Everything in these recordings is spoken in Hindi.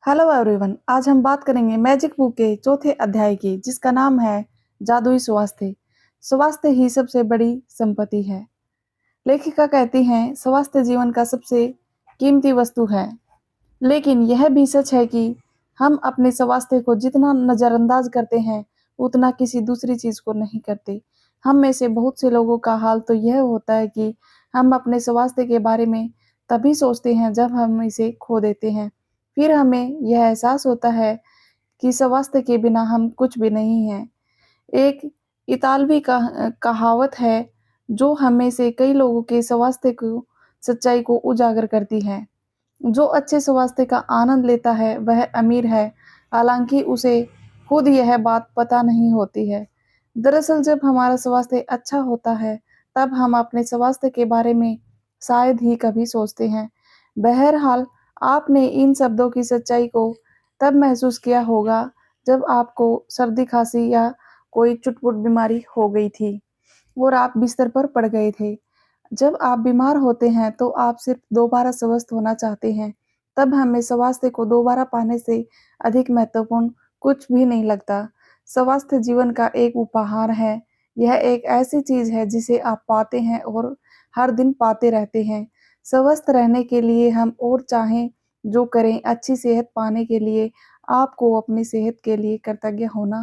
Hello everyone. आज हम बात करेंगे मैजिक बुक के चौथे अध्याय की, जिसका नाम है जादुई स्वास्थ्य। स्वास्थ्य ही सबसे बड़ी संपत्ति है। लेखिका कहती हैं स्वास्थ्य जीवन का सबसे कीमती वस्तु है, लेकिन यह भी सच है कि हम अपने स्वास्थ्य को जितना नजरअंदाज करते हैं उतना किसी दूसरी चीज को नहीं करते। हम में से बहुत से लोगों का हाल तो यह होता है कि हम अपने स्वास्थ्य के बारे में तभी सोचते हैं जब हम इसे खो देते हैं। फिर हमें यह एहसास होता है कि स्वास्थ्य के बिना हम कुछ भी नहीं हैं। एक इतालवी कहावत है जो हमें से कई लोगों के स्वास्थ्य को सच्चाई को उजागर करती है। जो अच्छे स्वास्थ्य का आनंद लेता है वह अमीर है, हालांकि उसे खुद यह बात पता नहीं होती है। दरअसल जब हमारा स्वास्थ्य अच्छा होता है तब हम अपने स्वास्थ्य के बारे में शायद ही कभी सोचते हैं। बहरहाल, आपने इन शब्दों की सच्चाई को तब महसूस किया होगा जब आपको सर्दी खांसी या कोई चुटपुट बीमारी हो गई थी और आप बिस्तर पर पड़ गए थे। जब आप बीमार होते हैं तो आप सिर्फ दोबारा स्वस्थ होना चाहते हैं। तब हमें स्वास्थ्य को दोबारा पाने से अधिक महत्वपूर्ण कुछ भी नहीं लगता। स्वास्थ्य जीवन का एक उपहार है। यह एक ऐसी चीज है जिसे आप पाते हैं और हर दिन पाते रहते हैं। स्वस्थ रहने के लिए हम और चाहें जो करें, अच्छी सेहत पाने के लिए आपको अपनी सेहत के लिए कृतज्ञ होना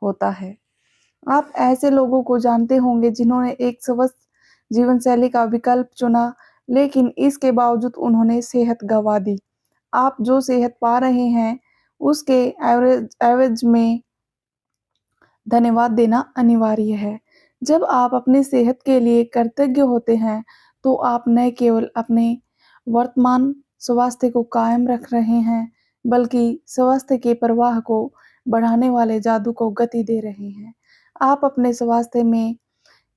होता है। आप ऐसे लोगों को जानते होंगे जिन्होंने एक स्वस्थ जीवन शैली का विकल्प चुना, लेकिन इसके बावजूद उन्होंने सेहत गंवा दी। आप जो सेहत पा रहे हैं, उसके एवरेज में धन्यवाद देना अनिवार्य है। जब आप अपनी सेहत के लिए कृतज्ञ होते हैं, तो आप न केवल अपने वर्तमान स्वास्थ्य को कायम रख रहे हैं, बल्कि स्वास्थ्य के प्रवाह को बढ़ाने वाले जादू को गति दे रहे हैं। आप अपने स्वास्थ्य में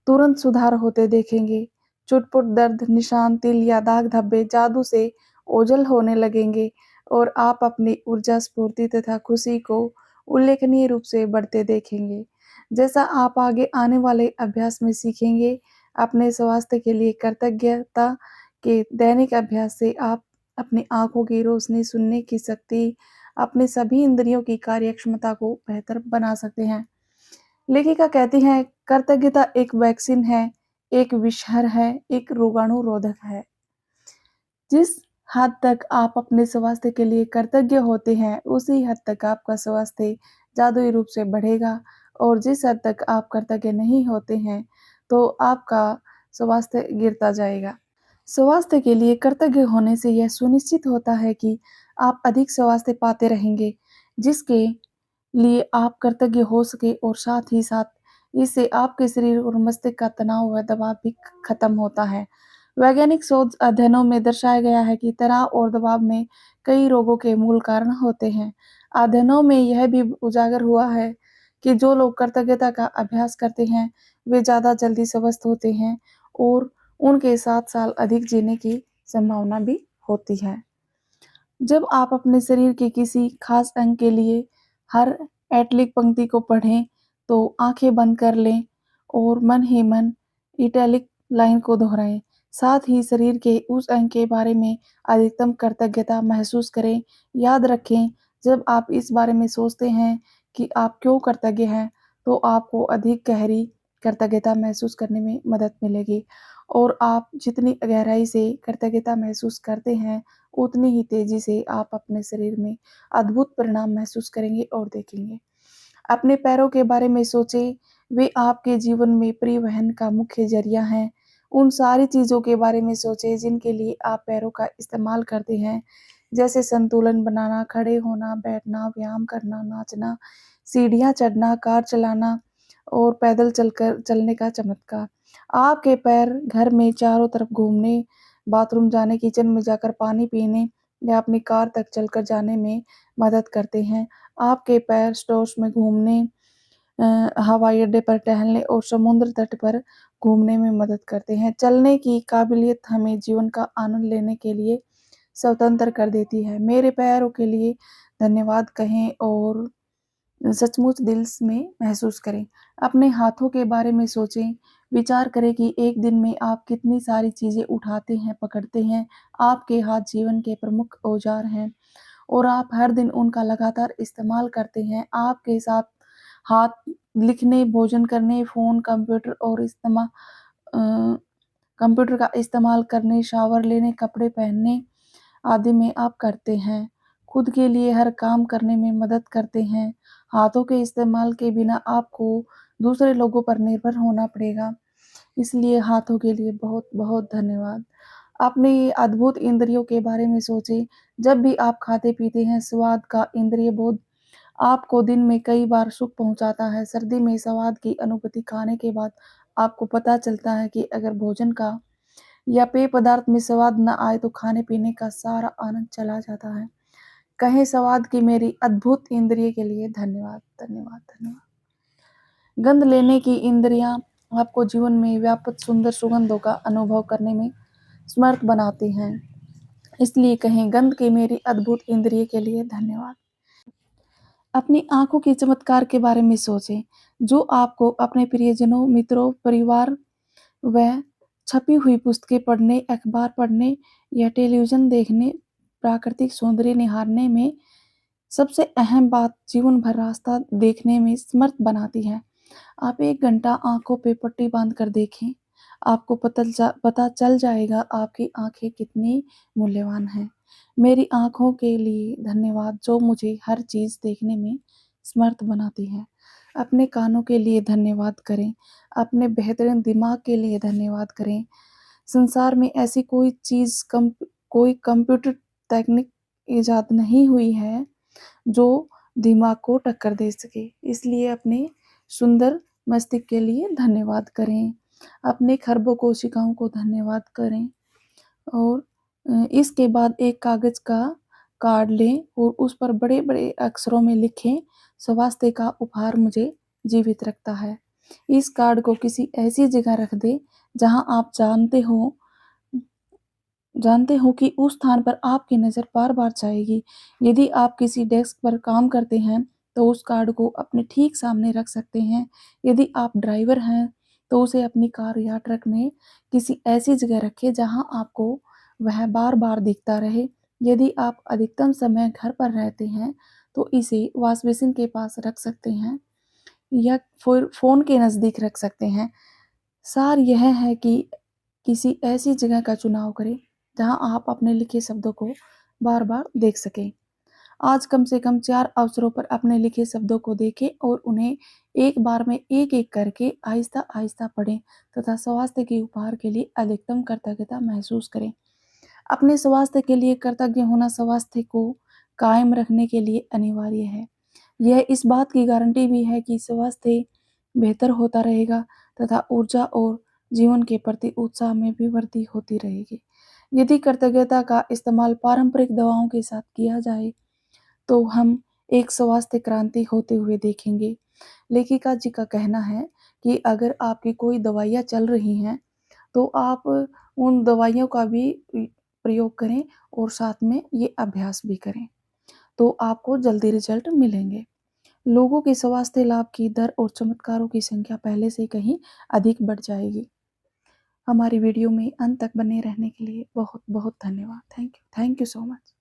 तुरंत सुधार होते देखेंगे। चुटपुट दर्द, निशान, तिल या दाग धब्बे जादू से ओझल होने लगेंगे और आप अपनी ऊर्जा, स्फूर्ति तथा खुशी को उल्लेखनीय रूप से बढ़ते देखेंगे। जैसा आप आगे आने वाले अभ्यास में सीखेंगे, अपने स्वास्थ्य के लिए कृतज्ञता के दैनिक अभ्यास से आप अपनी आँखों की रोशनी, सुनने की शक्ति, अपने सभी इंद्रियों की कार्यक्षमता को बेहतर बना सकते हैं। लेखिका कहती हैं कृतज्ञता एक वैक्सीन है, एक विषहर है, एक रोगाणुरोधक है। जिस हद तक आप अपने स्वास्थ्य के लिए कृतज्ञ होते हैं, उसी हद तक आपका स्वास्थ्य जादुई रूप से बढ़ेगा और जिस हद तक आप कृतज्ञ नहीं होते हैं, तो आपका स्वास्थ्य गिरता जाएगा। स्वास्थ्य के लिए कृतज्ञ होने से यह सुनिश्चित होता है कि आप अधिक स्वास्थ्य पाते रहेंगे, जिसके लिए आप कृतज्ञ हो सके और साथ ही साथ इससे आपके शरीर और मस्तिष्क का तनाव व दबाव भी खत्म होता है। वैज्ञानिक शोध अध्ययनों में दर्शाया गया है कि तनाव और दबाव में कई रोगों के मूल कारण होते हैं। अध्ययनों में यह भी उजागर हुआ है कि जो लोग कृतज्ञता का अभ्यास करते हैं, वे ज़्यादा जल्दी स्वस्थ होते हैं और उनके 7 साल अधिक जीने की संभावना भी होती है। जब आप अपने शरीर के किसी खास अंग के लिए हर एटलिक पंक्ति को पढ़ें, तो आंखें बंद कर लें और मन ही मन इटैलिक लाइन को दोहराएं। साथ ही शरीर के उस अंग के बारे में अधिकतम कृतज्ञता महसूस करें। याद रखें, जब आप इस बारे में सोचते हैं कि आप क्यों कृतज्ञ हैं, तो आपको अधिक गहरी कृतज्ञता महसूस करने में मदद मिलेगी और आप जितनी गहराई से कृतज्ञता महसूस करते हैं, उतनी ही तेजी से आप अपने शरीर में अद्भुत परिणाम महसूस करेंगे और देखेंगे। अपने पैरों के बारे में सोचें, वे आपके जीवन में परिवहन का मुख्य जरिया हैं। उन सारी चीज़ों के बारे में सोचें जिनके लिए आप पैरों का इस्तेमाल करते हैं, जैसे संतुलन बनाना, खड़े होना, बैठना, व्यायाम करना, नाचना, सीढ़ियाँ चढ़ना, कार चलाना और पैदल चलने का चमत्कार। आपके पैर घर में चारों तरफ घूमने, बाथरूम जाने, किचन में जाकर पानी पीने या अपनी कार तक चलकर जाने में मदद करते हैं। आपके पैर स्टोर्स में घूमने, हवाई अड्डे पर टहलने और समुद्र तट पर घूमने में मदद करते हैं। चलने की काबिलियत हमें जीवन का आनंद लेने के लिए स्वतंत्र कर देती है। मेरे पैरों के लिए धन्यवाद कहें और सचमुच दिल में महसूस करें। अपने हाथों के बारे में सोचें, विचार करें कि एक दिन में आप कितनी सारी चीज़ें उठाते हैं, पकड़ते हैं। आपके हाथ जीवन के प्रमुख औजार हैं और आप हर दिन उनका लगातार इस्तेमाल करते हैं। आपके साथ हाथ लिखने, भोजन करने, फ़ोन, कंप्यूटर का इस्तेमाल करने, शावर लेने, कपड़े पहनने आदि में आप करते हैं। खुद के लिए हर काम करने में मदद करते हैं। हाथों के इस्तेमाल के बिना आपको दूसरे लोगों पर निर्भर होना पड़ेगा। इसलिए हाथों के लिए बहुत-बहुत धन्यवाद। अपने ये अद्भुत इंद्रियों के बारे में सोचें। जब भी आप खाते-पीते हैं, स्वाद का इंद्रिय बोध आपको दिन में कई बार सुख पहुँचाता है। सर्दी में स्वाद की अनुभूति खाने के बाद आपको पता चलता है कि अगर भोजन का या पेय पदार्थ में स्वाद न आए तो खाने-पीने का सारा आनंद चला जाता है। कहें स्वाद की मेरी अद्भुत इंद्रिय के लिए धन्यवाद, धन्यवाद, धन्यवाद। गंध लेने की इंद्रियाँ आपको जीवन में व्याप्त सुंदर सुगंधों का अनुभव करने में समर्थ बनाती हैं। इसलिए कहें गंध की मेरी अद्भुत इंद्रिय के लिए धन्यवाद। अपनी आँखों के चमत्कार के बारे में सोचें, जो आपको अपने प्रियजनों, मित्रों, परिवार व छपी हुई पुस्तकें पढ़ने, अखबार पढ़ने या टेलीविज़न देखने, प्राकृतिक सौंदर्य निहारने में सबसे अहम बात जीवन भर रास्ता देखने में समर्थ बनाती है। आप 1 घंटा आँखों पे पट्टी बाँध कर देखें, आपको पता चल जाएगा आपकी आँखें कितनी मूल्यवान हैं। मेरी आँखों के लिए धन्यवाद जो मुझे हर चीज़ देखने में समर्थ बनाती है। अपने कानों के लिए धन्यवाद करें, अपने बेहतरीन दिमाग के लिए धन्यवाद करें। संसार में ऐसी कोई कंप्यूटर तकनीक इजाद नहीं हुई है, जो दिमाग को टक्कर दे सके। इसलिए अपने सुंदर मस्तिष्क के लिए धन्यवाद करें। अपने खरबों कोशिकाओं को धन्यवाद करें और इसके बाद एक कागज़ का कार्ड लें और उस पर बड़े-बड़े अक्षरों में लिखें, स्वास्थ्य का उपहार मुझे जीवित रखता है। इस कार्ड को किसी ऐसी जगह रख दें, जहाँ आप जानते हो कि उस स्थान पर आपकी नज़र बार-बार जाएगी। यदि आप किसी डेस्क पर काम करते हैं, तो उस कार्ड को अपने ठीक सामने रख सकते हैं। यदि आप ड्राइवर हैं, तो उसे अपनी कार या ट्रक में किसी ऐसी जगह रखें, जहाँ आपको वह बार-बार दिखता रहे। यदि आप अधिकतम समय घर पर रहते हैं, तो इसे वॉश बेसिन के पास रख सकते हैं या फिर फ़ोन के नज़दीक रख सकते हैं। सार यह है कि किसी ऐसी जगह का चुनाव करें, जहाँ आप अपने लिखे शब्दों को बार-बार देख सकें। आज कम से कम 4 अवसरों पर अपने लिखे शब्दों को देखें और उन्हें एक बार में एक-एक करके आहिस्ता-आहिस्ता पढ़ें तथा स्वास्थ्य के उपहार के लिए अधिकतम कृतज्ञता महसूस करें। अपने स्वास्थ्य के लिए कृतज्ञ होना स्वास्थ्य को कायम रखने के लिए अनिवार्य है। यह इस बात की गारंटी भी है कि स्वास्थ्य बेहतर होता रहेगा तथा ऊर्जा और जीवन के प्रति उत्साह में भी वृद्धि होती रहेगी। यदि कृतज्ञता का इस्तेमाल पारंपरिक दवाओं के साथ किया जाए, तो हम एक स्वास्थ्य क्रांति होते हुए देखेंगे। लेखिका जी का कहना है कि अगर आपकी कोई दवाइयाँ चल रही हैं, तो आप उन दवाइयों का भी प्रयोग करें और साथ में ये अभ्यास भी करें, तो आपको जल्दी रिजल्ट मिलेंगे। लोगों के स्वास्थ्य लाभ की दर और चमत्कारों की संख्या पहले से कहीं अधिक बढ़ जाएगी। हमारी वीडियो में अंत तक बने रहने के लिए बहुत-बहुत धन्यवाद। Thank you so much.